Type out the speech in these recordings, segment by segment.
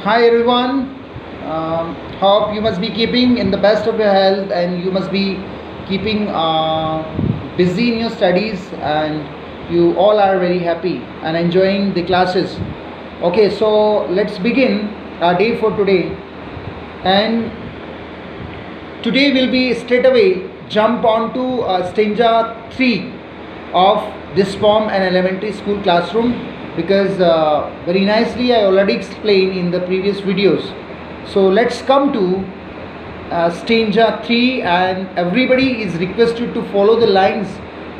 Hi everyone. Hope you must be keeping in the best of your health and you must be keeping busy in your studies and you all are very happy and enjoying the classes. Okay, so let's begin our day for today. And today we'll be straight away jump on to stanza 3 of this form and elementary school classroom because very nicely I already explained in the previous videos. So let's come to stanza 3 and everybody is requested to follow the lines.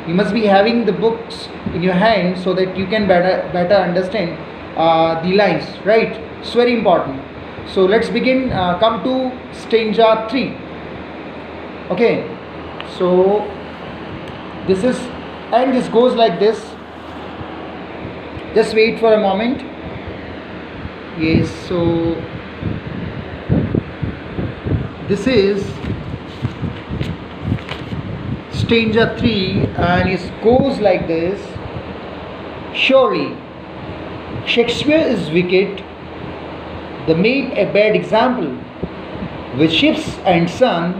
You must be having the books in your hand so that you can better understand the lines, right? It's very important. So let's begin. Come to stanza 3. Okay, so this is, and this goes like this. Just wait for a moment. Yes, so this is stanza 3 and it goes like this. Surely Shakespeare is wicked, the made a bad example, with ships and sun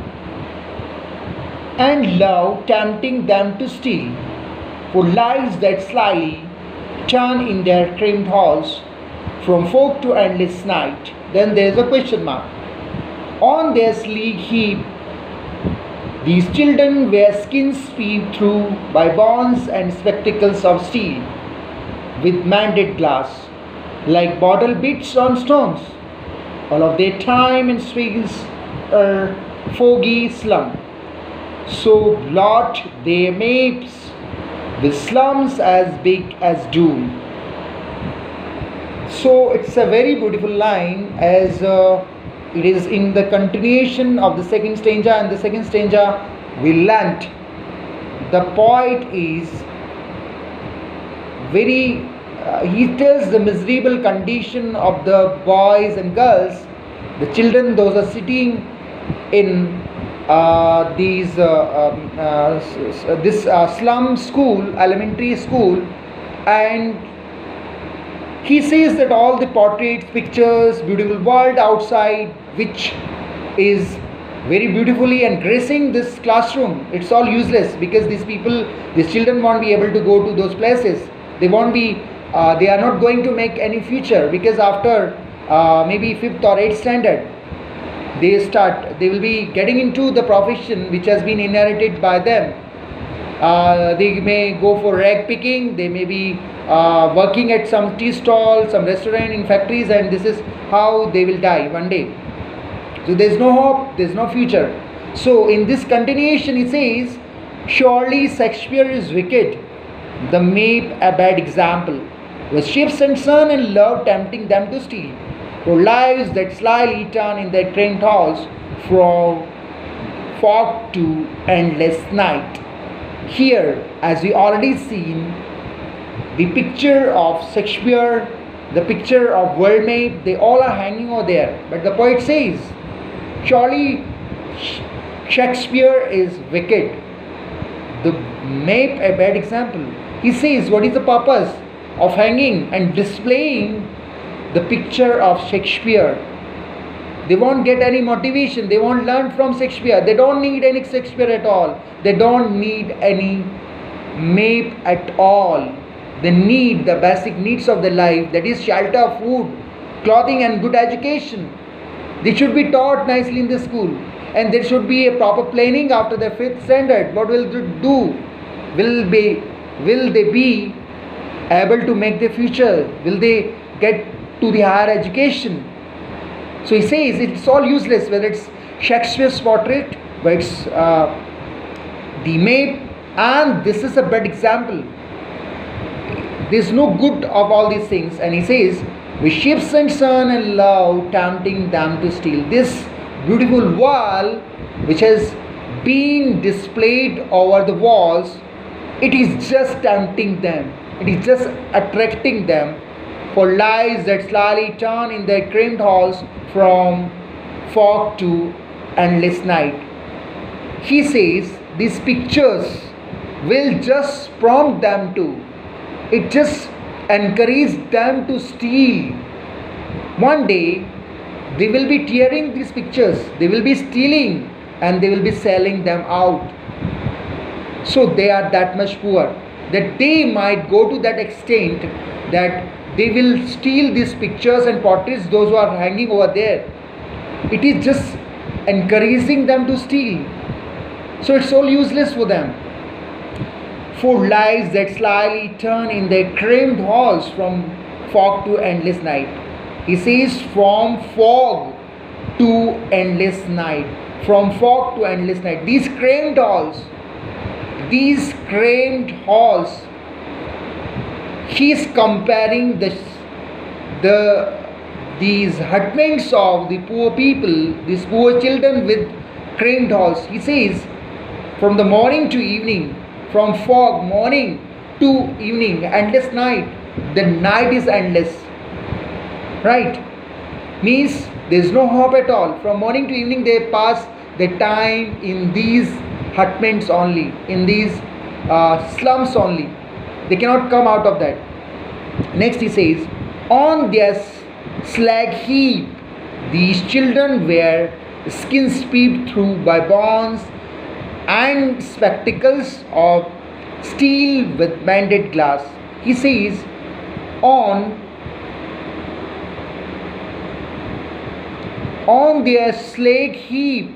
and love tempting them to steal, for lives that slyly turn in their cramped halls from fog to endless night. Then there is a question mark. On their sleek heap, these children wear skins peeped through by bonds and spectacles of steel, with mended glass, like bottle bits on stones. All of their time and space are foggy slum. So blot their maps with slums as big as doom. So it's a very beautiful line as it is in the continuation of the second stanza, and the second stanza we learnt the poet is very he tells the miserable condition of the boys and girls, the children, those are sitting in this slum school, elementary school, and he says that all the portraits, pictures, beautiful world outside, which is very beautifully and gracing this classroom, it's all useless because these children won't be able to go to those places. They won't be, they are not going to make any future because after maybe 5th or 8th standard, they will be getting into the profession which has been inherited by them. They may go for rag picking, they may be working at some tea stall, some restaurant, in factories, and this is how they will die one day. So there is no hope, there is no future. So in this continuation it says, surely Shakespeare is wicked, the made a bad example, with ships and sun and love tempting them to steal, for lives that slyly turn in their cramped halls from fog to endless night. Here, as we already seen, the picture of Shakespeare, the picture of world map, they all are hanging over there. But the poet says, surely Shakespeare is wicked, the map a bad example. He says, what is the purpose of hanging and displaying the picture of Shakespeare? They won't get any motivation, they won't learn from Shakespeare, they don't need any Shakespeare at all, they don't need any map at all. They need the basic needs of their life, that is shelter, food, clothing and good education. They should be taught nicely in the school, and there should be a proper planning after the 5th standard. What will they do? Will they be able to make the future? Will they get to the higher education? So he says it's all useless whether it's Shakespeare's portrait, whether it's the map, and this is a bad example. There's no good of all these things. And he says, with ships and sun and love tempting them to steal. This beautiful wall which has been displayed over the walls, it is just tempting them, it is just attracting them, for lives that slyly turn in their cramped halls from fog to endless night. He says these pictures will just prompt them to, it just encourages them to steal. One day They will be tearing these pictures, they will be stealing, and they will be selling them out. So they are that much poor that they might go to that extent that they will steal these pictures and portraits, those who are hanging over there. It is just encouraging them to steal. So it's all useless for them. For lives that slyly turn in their cramped halls from fog to endless night. He says from fog to endless night. From fog to endless night. These cramped halls, he is comparing these hutments of the poor people, these poor children with cramped halls. He says from the morning to evening, from fog morning to evening, endless night. The night is endless, right? Means there is no hope at all. From morning to evening they pass their time in these hutments only, in these slums only. They cannot come out of that. Next he says, on their slag heap these children wear skins peeped through by bonds and spectacles of steel with mended glass. He says, on their slag heap,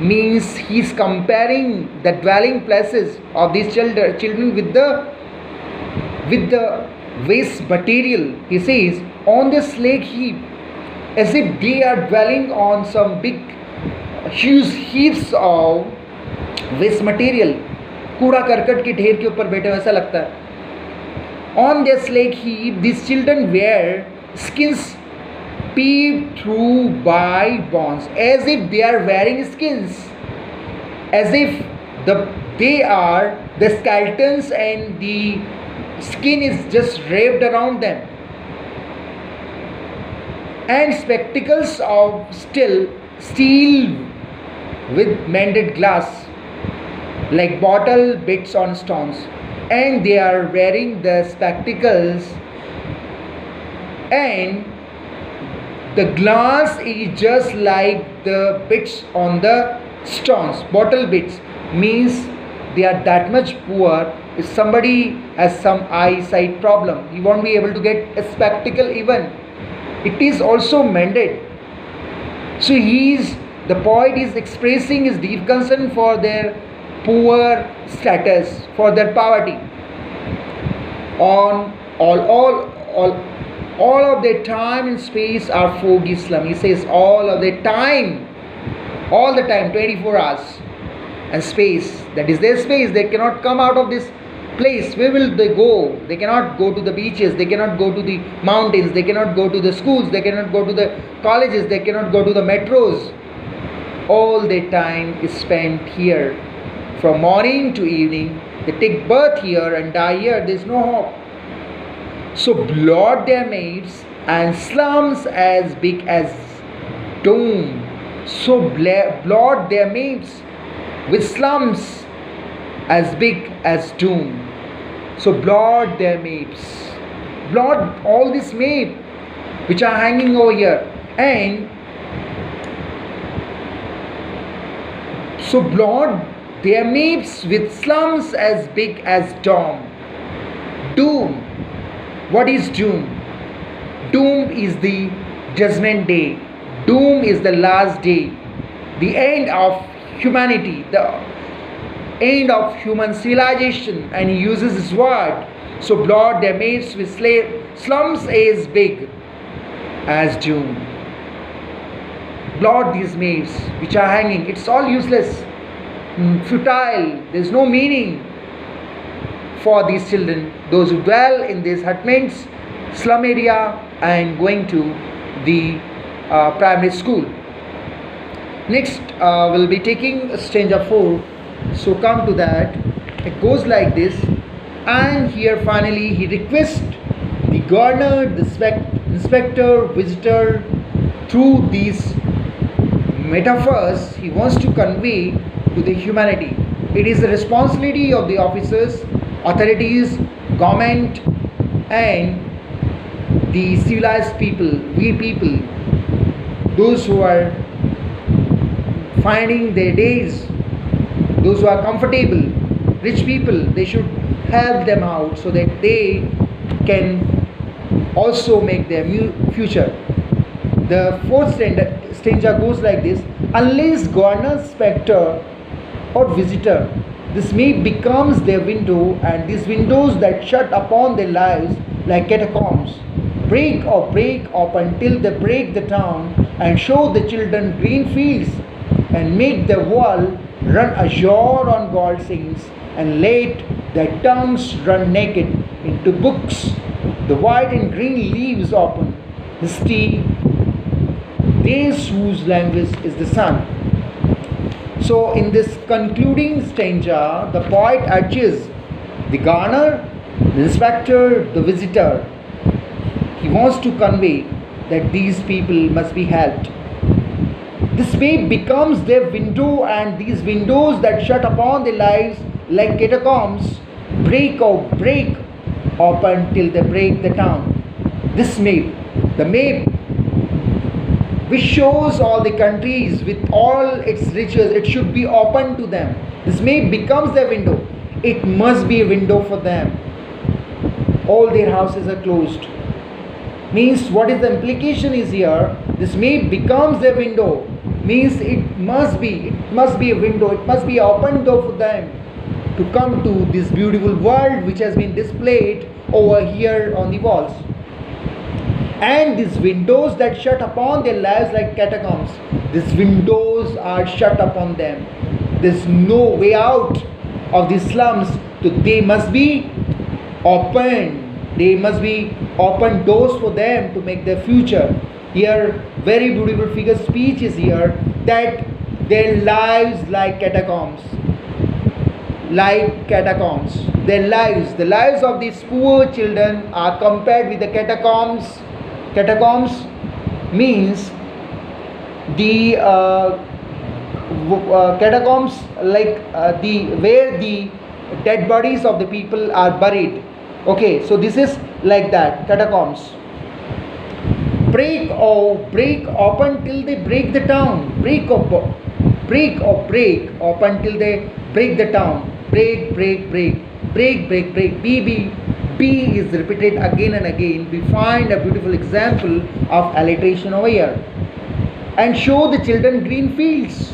means he is comparing the dwelling places of these children with the waste material. He says, on the slag heap, as if they are dwelling on some big huge heaps of waste material. कूड़ा करकट के ढेर के ऊपर बैठे वैसा लगता है. On their slag heap these children wear skins peeped through by bonds, as if they are wearing skins, as if they are the skeletons and the skin is just wrapped around them, and spectacles of steel with mended glass, like bottle bits on stones. And they are wearing the spectacles, and the glass is just like the bits on the stones. Bottle bits means they are that much poor. If somebody has some eyesight problem, he won't be able to get a spectacle even. It is also mended. So the poet is expressing his deep concern for their poor status, for their poverty. On all of their time and space are foggy slum. He says all of their time, all the time, 24 hours, and space. That is their space. They cannot come out of this place. Where will they go? They cannot go to the beaches. They cannot go to the mountains. They cannot go to the schools. They cannot go to the colleges. They cannot go to the metros. All their time is spent here. From morning to evening, they take birth here and die here. There is no hope. So blot their maids and slums as big as dome. So blot their maids with slums as big as doom. So blot their maids. Blot all these maids which are hanging over here. And so blot their maids with slums as big as dome. Doom. What is doom? Doom is the judgment day. Doom is the last day. The end of humanity. The end of human civilization. And he uses this word. So blot their maids with slums as big as doom. Blot these maids which are hanging. It's all useless, futile. There's no meaning for these children, those who dwell in these hutments, slum area, and going to the primary school. Next we'll be taking stanza 4. So come to that. It goes like this. And here finally he requests the governor, the inspector, visitor, through these metaphors he wants to convey to the humanity. It is the responsibility of the officers, authorities, government, and the civilized people, we people, those who are finding their days, those who are comfortable, rich people, they should help them out so that they can also make their future. The fourth stanza goes like this: unless gardener, spectre, or visitor, this may becomes their window, and these windows that shut upon their lives like catacombs, break or break open till they break the town, and show the children green fields, and make the world run azure on gold sings, and let their tongues run naked into books, the white and green leaves open, history, theirs whose language is the sun. So, in this concluding stanza, the poet urges the gardener, the inspector, the visitor. He wants to convey that these people must be helped. This way becomes their window, and these windows that shut upon their lives like catacombs break open till they break the town. This map, the map which shows all the countries with all its riches, it should be open to them. This map becomes their window. It must be a window for them. All their houses are closed. Means what is the implication is here? This map becomes their window. Means it must be a window. It must be an open door for them to come to this beautiful world which has been displayed over here on the walls. And these windows that shut upon their lives like catacombs, these windows are shut upon them. There's no way out of these slums, so they must be opened. They must be open doors for them to make their future. Here, very beautiful figure speech is here, that their lives like catacombs. Like catacombs. Their lives, the lives of these poor children are compared with the catacombs. Catacombs means the catacombs, like the where the dead bodies of the people are buried. Okay, so this is like that, catacombs. Break open till they break the town. Break open till they break the town. Break. B is repeated again and again. We find a beautiful example of alliteration over here. And show the children green fields,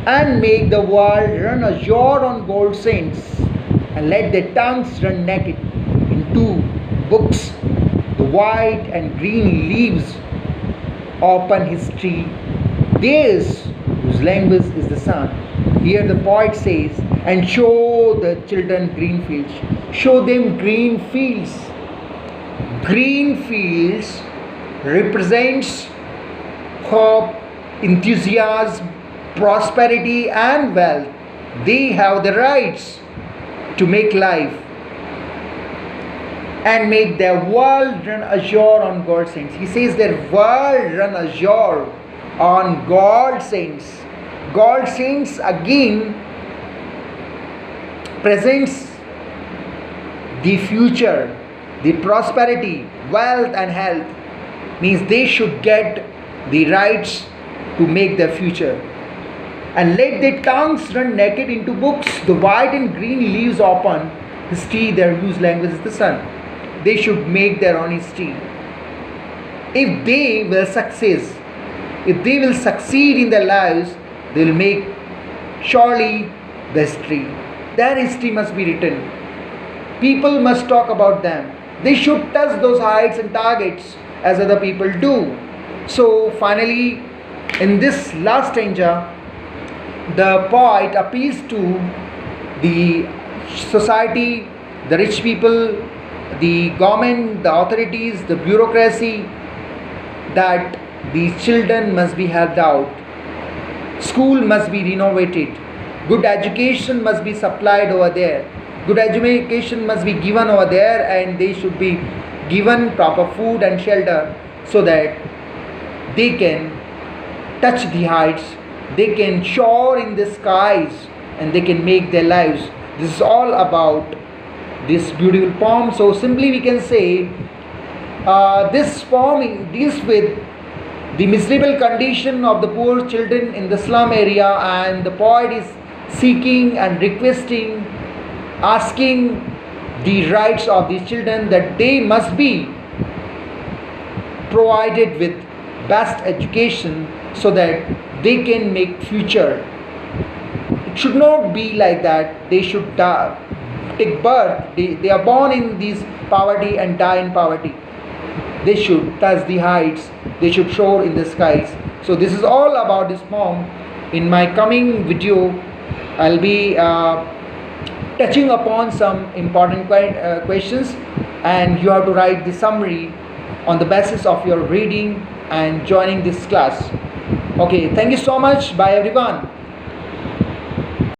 and make the world run azure on gold saints, and let their tongues run naked into books, the white and green leaves open history, theirs whose language is the sun. Here the poet says, and show the children green fields. Show them green fields. Green fields represents hope, enthusiasm, prosperity and wealth. They have the rights to make life and make their world run azure on God's saints. He says their world run azure on God's saints. God's saints again presents the future, the prosperity, wealth and health. Means they should get the rights to make their future. And let their tongues run naked into books, the white and green leaves open, history, their whose language is the sun. They should make their own history. If they will succeed in their lives, they will make surely the history. Their history must be written. People must talk about them. They should touch those heights and targets as other people do. So finally, in this last stanza, the poet appeals to the society, the rich people, the government, the authorities, the bureaucracy, that these children must be helped out. School must be renovated. Good education must be supplied over there. Good education must be given over there, and they should be given proper food and shelter so that they can touch the heights, they can soar in the skies, and they can make their lives. This is all about this beautiful poem. So simply we can say This poem deals with the miserable condition of the poor children in the slum area, and the poet is seeking and requesting, asking the rights of these children that they must be provided with best education so that they can make future. It should not be like that. They should die, take birth. They are born in this poverty and die in poverty. They should touch the heights. They should soar in the skies. So this is all about this poem. In my coming video, I'll be touching upon some important questions, and you have to write the summary on the basis of your reading and joining this class. Okay, thank you so much. Bye everyone.